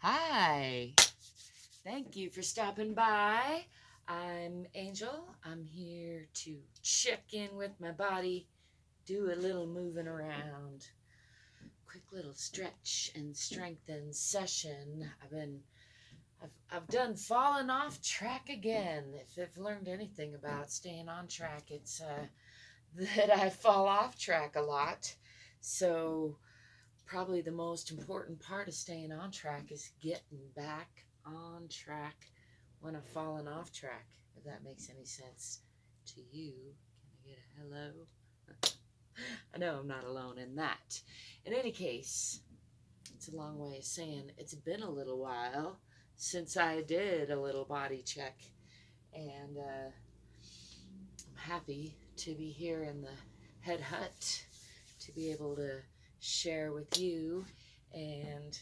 Hi, thank you for stopping by. I'm Angel. I'm here to check in with my body, do a little moving around, quick little stretch and strengthen session. I've done falling off track again. If I've learned anything about staying on track, it's that I fall off track a lot. So probably the most important part of staying on track is getting back on track when I've fallen off track, if that makes any sense to you. Can I get a hello? I know I'm not alone in that. In any case, it's a long way of saying it's been a little while since I did a little body check, and I'm happy to be here in the Head Hutt to be able to share with you, and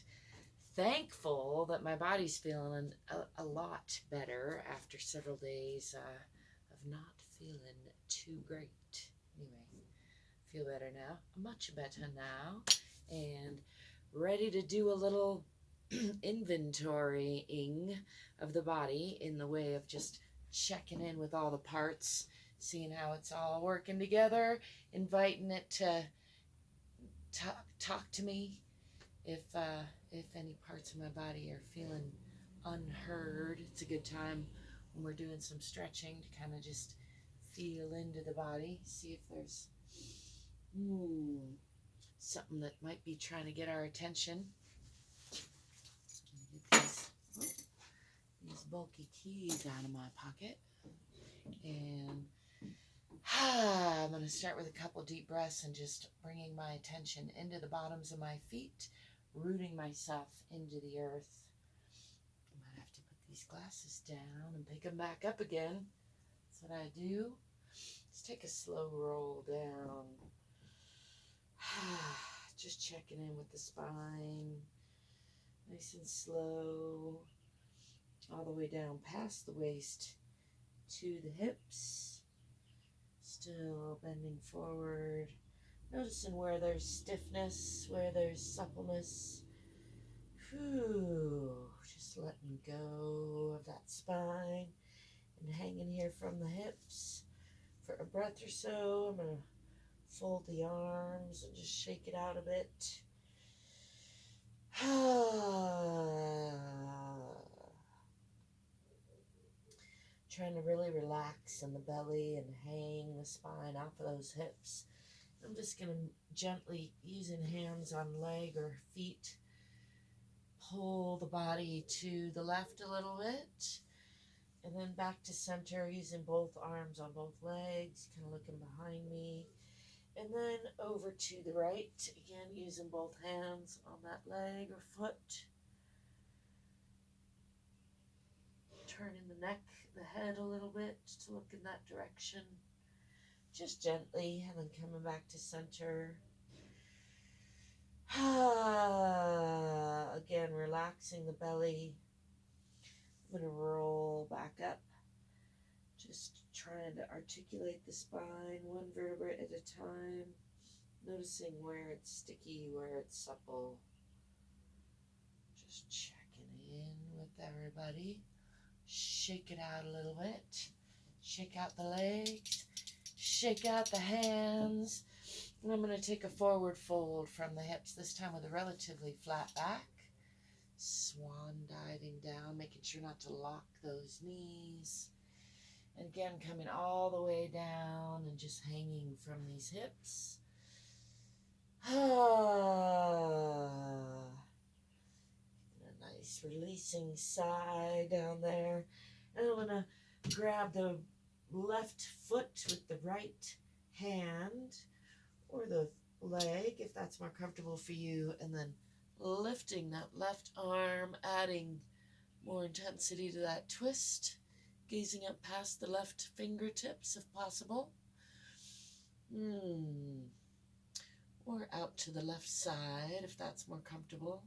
thankful that my body's feeling a lot better after several days of not feeling too great. Anyway, feel better now, much better now, and ready to do a little inventorying of the body in the way of just checking in with all the parts, seeing how it's all working together, inviting it to talk to me if any parts of my body are feeling unheard. It's a good time when we're doing some stretching to kind of just feel into the body, see if there's something that might be trying to get our attention. Get these bulky keys out of my pocket, and I'm going to start with a couple deep breaths and just bringing my attention into the bottoms of my feet, rooting myself into the earth. I might have to put these glasses down and pick them back up again. That's what I do. Let's take a slow roll down. Just checking in with the spine. Nice and slow. All the way down past the waist to the hips. Still bending forward. Noticing where there's stiffness, where there's suppleness. Just letting go of that spine and hanging here from the hips for a breath or so. I'm going to fold the arms and just shake it out a bit. Trying to really relax in the belly and hang the spine off of those hips. I'm just going to gently, using hands on leg or feet, pull the body to the left a little bit, and then back to center, using both arms on both legs, kind of looking behind me, and then over to the right, again using both hands on that leg or foot. Turning the neck, the head a little bit to look in that direction, just gently, and then coming back to center. Again, relaxing the belly. I'm going to roll back up, just trying to articulate the spine one vertebra at a time, noticing where it's sticky, where it's supple. Just checking in with everybody. Shake it out a little bit. Shake out the legs. Shake out the hands. And I'm going to take a forward fold from the hips, this time with a relatively flat back. Swan diving down, making sure not to lock those knees. And again, coming all the way down and just hanging from these hips. A nice releasing sigh down there. And I'm going to grab the left foot with the right hand, or the leg if that's more comfortable for you, and then lifting that left arm, adding more intensity to that twist, gazing up past the left fingertips if possible, or out to the left side if that's more comfortable.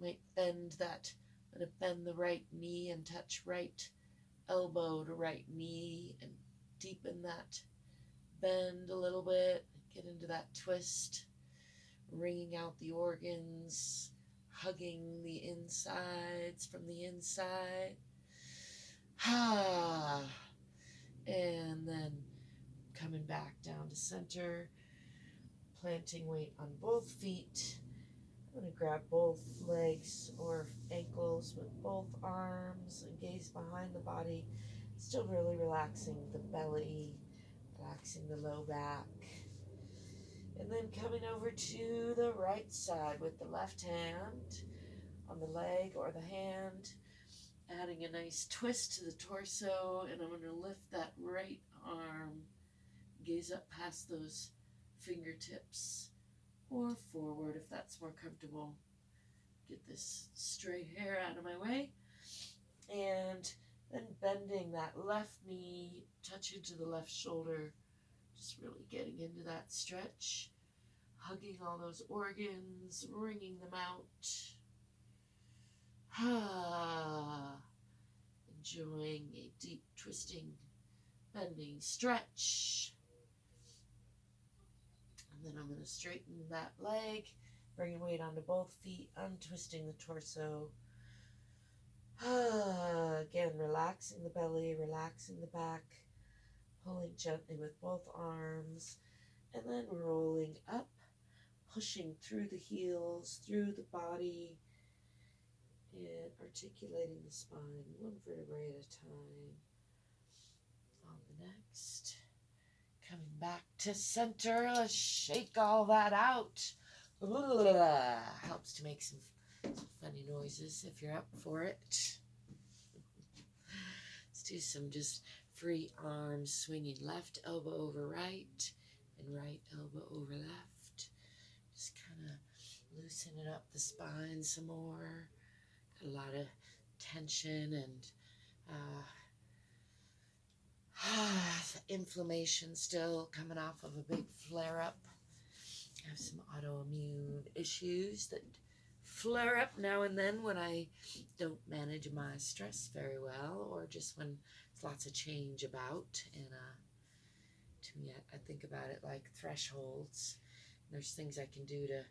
Might bend that, I'm going to bend the right knee and touch right elbow to right knee and deepen that bend a little bit, get into that twist, wringing out the organs, hugging the insides from the inside. And then coming back down to center, planting weight on both feet. I'm going to grab both legs or ankles with both arms and gaze behind the body. Still really relaxing the belly, relaxing the low back. And then coming over to the right side with the left hand on the leg or the hand, adding a nice twist to the torso, and I'm going to lift that right arm, gaze up past those fingertips or forward if that's more comfortable. Get this stray hair out of my way, and then bending that left knee, touch into the left shoulder, just really getting into that stretch, hugging all those organs, wringing them out. Enjoying a deep twisting, bending stretch. And then I'm going to straighten that leg, bringing weight onto both feet, untwisting the torso. Again, relaxing the belly, relaxing the back, pulling gently with both arms, and then rolling up, pushing through the heels, through the body, and articulating the spine, one vertebrae at a time. On the next, coming back to center, let's shake all that out. Helps to make some funny noises if you're up for it. Let's do some just free arms swinging, left elbow over right and right elbow over left. Just kind of loosening up the spine some more. Got a lot of tension and inflammation still coming off of a big flare-up. I have some autoimmune issues that flare up now and then when I don't manage my stress very well, or just when there's lots of change about. And to me, I think about it like thresholds. There's things I can do to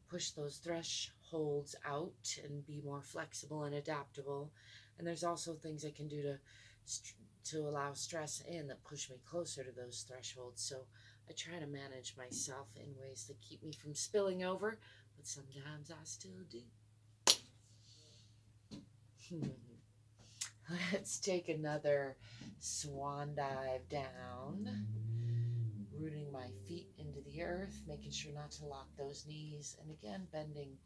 push those thresholds out and be more flexible and adaptable. And there's also things I can do to allow stress in that push me closer to those thresholds. So I try to manage myself in ways that keep me from spilling over, but sometimes I still do. Let's take another swan dive down, rooting my feet into the earth, making sure not to lock those knees, and again bending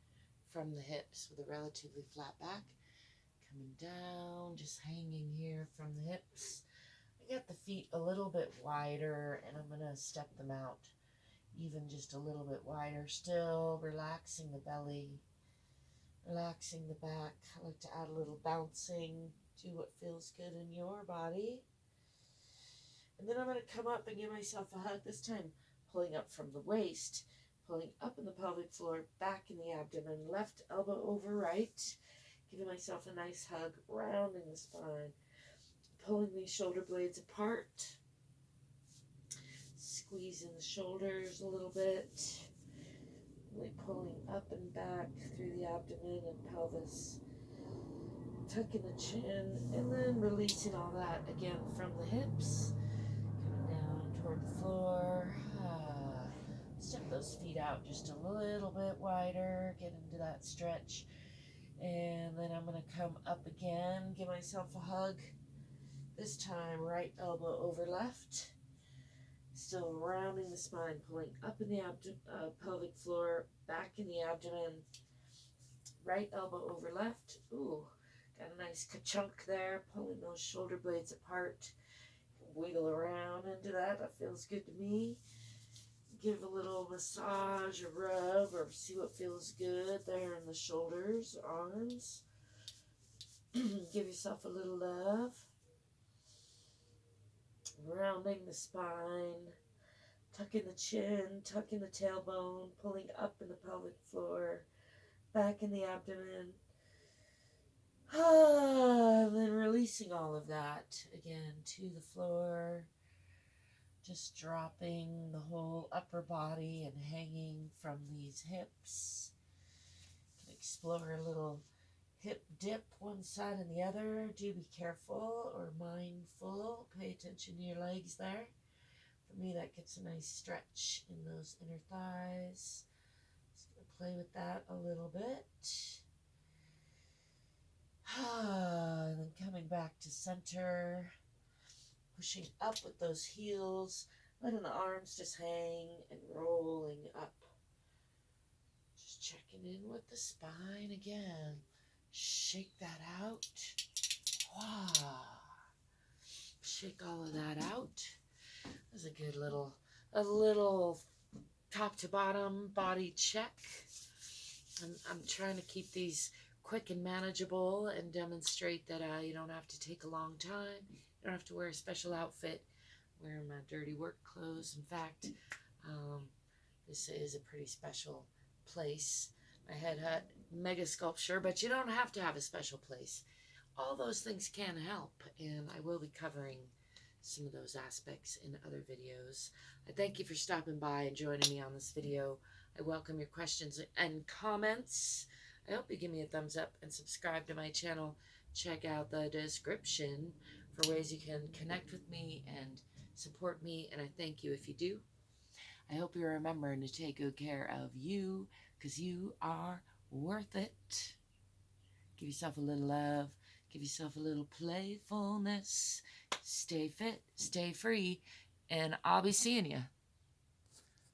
from the hips with a relatively flat back. Coming down, just hanging here from the hips. I got the feet a little bit wider, and I'm going to step them out even just a little bit wider still, relaxing the belly, relaxing the back. I like to add a little bouncing, do what feels good in your body. And then I'm going to come up and give myself a hug, this time pulling up from the waist, pulling up in the pelvic floor, back in the abdomen, left elbow over right, giving myself a nice hug, rounding the spine, pulling these shoulder blades apart, squeezing the shoulders a little bit, really pulling up and back through the abdomen and pelvis, tucking the chin, and then releasing all that again from the hips, coming down toward the floor. Step those feet out just a little bit wider, get into that stretch, and then I'm going to come up again, give myself a hug, this time right elbow over left, still rounding the spine, pulling up in the pelvic floor, back in the abdomen, right elbow over left. Ooh, got a nice ka-chunk there, pulling those shoulder blades apart, wiggle around into that. That feels good to me. Give a little massage or rub or see what feels good there in the shoulders, arms. Give yourself a little love. Rounding the spine, tucking the chin, tucking the tailbone, pulling up in the pelvic floor, back in the abdomen. And then releasing all of that again to the floor. Just dropping the whole upper body and hanging from these hips. You can explore a little hip dip one side and the other. Do be careful or mindful. Pay attention to your legs there. For me, that gets a nice stretch in those inner thighs. Just going to play with that a little bit. And then coming back to center. Pushing up with those heels. Letting the arms just hang and rolling up. Just checking in with the spine again. Shake that out. Wow. Shake all of that out. That's a good a little top to bottom body check. I'm trying to keep these quick and manageable and demonstrate that you don't have to take a long time. You don't have to wear a special outfit. Wearing my dirty work clothes. In fact, this is a pretty special place. My Head Hutt Mega-Sculpture, but you don't have to have a special place. All those things can help, and I will be covering some of those aspects in other videos. I thank you for stopping by and joining me on this video. I welcome your questions and comments. I hope you give me a thumbs up and subscribe to my channel. Check out the description for ways you can connect with me and support me, and I thank you if you do. I hope you're remembering to take good care of you, because you are worth it. Give yourself a little love. Give yourself a little playfulness. Stay fit, stay free, and I'll be seeing you